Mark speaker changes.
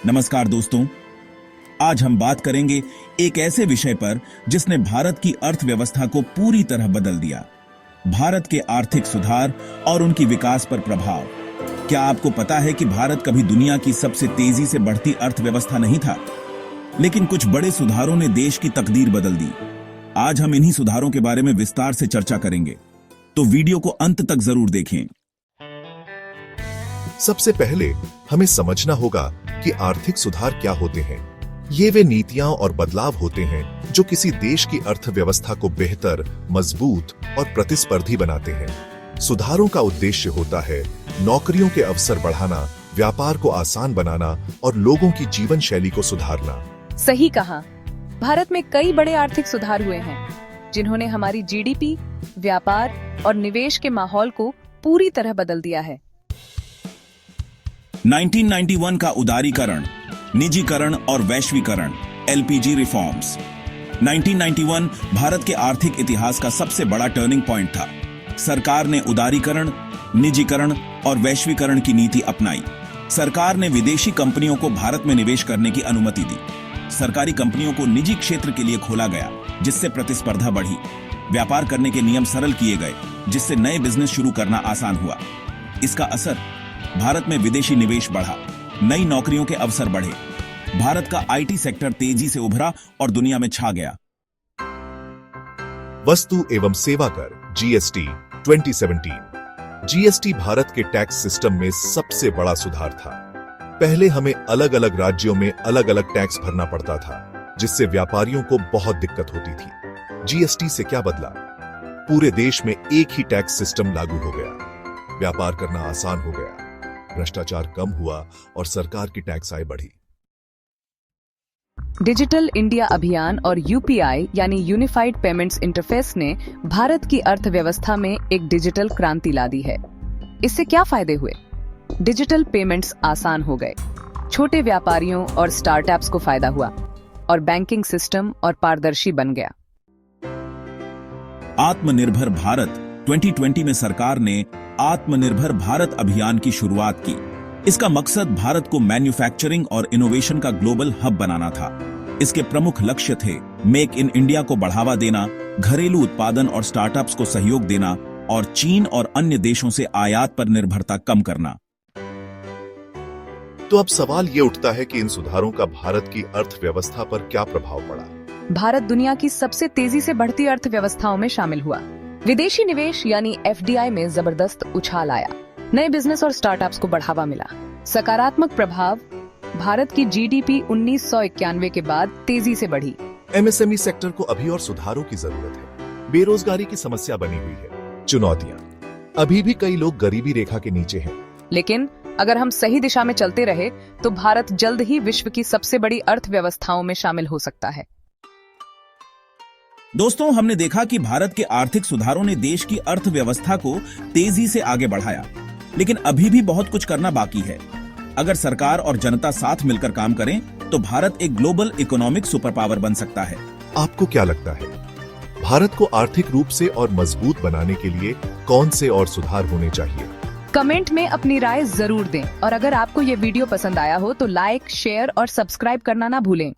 Speaker 1: नमस्कार दोस्तों, आज हम बात करेंगे एक ऐसे विषय पर जिसने भारत की अर्थव्यवस्था को पूरी तरह बदल दिया। भारत के आर्थिक सुधार और उनकी विकास पर प्रभाव। क्या आपको पता है कि भारत कभी दुनिया की सबसे तेजी से बढ़ती अर्थव्यवस्था नहीं था, लेकिन कुछ बड़े सुधारों ने देश की तकदीर बदल दी। आज हम इन्हीं सुधारों के बारे में विस्तार से चर्चा करेंगे, तो वीडियो को अंत तक जरूर देखें।
Speaker 2: सबसे पहले हमें समझना होगा कि आर्थिक सुधार क्या होते हैं। ये वे नीतियां और बदलाव होते हैं जो किसी देश की अर्थव्यवस्था को बेहतर, मजबूत और प्रतिस्पर्धी बनाते हैं। सुधारों का उद्देश्य होता है नौकरियों के अवसर बढ़ाना, व्यापार को आसान बनाना और लोगों की जीवन शैली को सुधारना।
Speaker 3: सही कहा। भारत में कई बड़े आर्थिक सुधार हुए हैं जिन्होंने हमारी जीडीपी, व्यापार और निवेश के माहौल को पूरी तरह बदल दिया है।
Speaker 1: 1991 का उदारीकरण, निजीकरण और वैश्वीकरण, एलपीजी रिफॉर्म्स। 1991 भारत के आर्थिक इतिहास का सबसे बड़ा टर्निंग पॉइंट था। सरकार ने उदारीकरण, निजीकरण और वैश्वीकरण की नीति अपनाई। सरकार ने विदेशी कंपनियों को भारत में निवेश करने की अनुमति दी। सरकारी कंपनियों को निजी क्षेत्र के लिए खोला गया, जिससे प्रतिस्पर्धा बढ़ी। व्यापार करने के नियम सरल किए गए, जिससे नए बिजनेस शुरू करना आसान हुआ। इसका असर भारत में विदेशी निवेश बढ़ा, नई नौकरियों के अवसर बढ़े। भारत का आईटी सेक्टर तेजी से उभरा और दुनिया में छा गया।
Speaker 2: वस्तु एवं सेवा कर जीएसटी 2017। जीएसटी भारत के टैक्स सिस्टम में सबसे बड़ा सुधार था। पहले हमें अलग अलग राज्यों में अलग अलग टैक्स भरना पड़ता था, जिससे व्यापारियों को बहुत दिक्कत होती थी। जीएसटी से क्या बदला? पूरे देश में एक ही टैक्स सिस्टम लागू हो गया। व्यापार करना आसान हो गया, भ्रष्टाचार कम हुआ और सरकार की टैक्स आय बढ़ी।
Speaker 3: डिजिटल इंडिया अभियान और यूपीआई यानी यूनिफाइड पेमेंट्स इंटरफेस ने भारत की अर्थव्यवस्था में एक डिजिटल क्रांति ला दी है। इससे क्या फायदे हुए? डिजिटल पेमेंट्स आसान हो गए, छोटे व्यापारियों और स्टार्टअप्स को फायदा हुआ और बैंकिंग सिस्टम और पारदर्शी बन गया।
Speaker 1: आत्मनिर्भर भारत 2020 में सरकार ने आत्मनिर्भर भारत अभियान की शुरुआत की। इसका मकसद भारत को मैन्युफैक्चरिंग और इनोवेशन का ग्लोबल हब बनाना था। इसके प्रमुख लक्ष्य थे मेक इन इंडिया को बढ़ावा देना, घरेलू उत्पादन और स्टार्टअप्स को सहयोग देना और चीन और अन्य देशों से आयात पर निर्भरता कम करना।
Speaker 2: तो अब सवाल ये उठता है कि इन सुधारों का भारत की अर्थव्यवस्था पर क्या प्रभाव पड़ा?
Speaker 3: भारत दुनिया की सबसे तेजी से बढ़ती अर्थव्यवस्थाओं में शामिल हुआ। विदेशी निवेश यानी एफडीआई में जबरदस्त उछाल आया। नए बिजनेस और स्टार्टअप्स को बढ़ावा मिला। सकारात्मक प्रभाव, भारत की जीडीपी 1991 के बाद तेजी से बढ़ी।
Speaker 2: एमएसएमई सेक्टर को अभी और सुधारों की जरूरत है। बेरोजगारी की समस्या बनी हुई है। चुनौतियां, अभी भी कई लोग गरीबी रेखा के नीचे हैं।
Speaker 3: लेकिन अगर हम सही दिशा में चलते रहे तो भारत जल्द ही विश्व की सबसे बड़ी अर्थव्यवस्थाओं में शामिल हो सकता है।
Speaker 1: दोस्तों, हमने देखा कि भारत के आर्थिक सुधारों ने देश की अर्थव्यवस्था को तेजी से आगे बढ़ाया, लेकिन अभी भी बहुत कुछ करना बाकी है। अगर सरकार और जनता साथ मिलकर काम करें तो भारत एक ग्लोबल इकोनॉमिक सुपर पावर बन सकता है।
Speaker 2: आपको क्या लगता है, भारत को आर्थिक रूप से और मजबूत बनाने के लिए कौन से और सुधार होने चाहिए?
Speaker 3: कमेंट में अपनी राय जरूर दें और अगर आपको ये वीडियो पसंद आया हो तो लाइक, शेयर और सब्सक्राइब करना ना भूलें।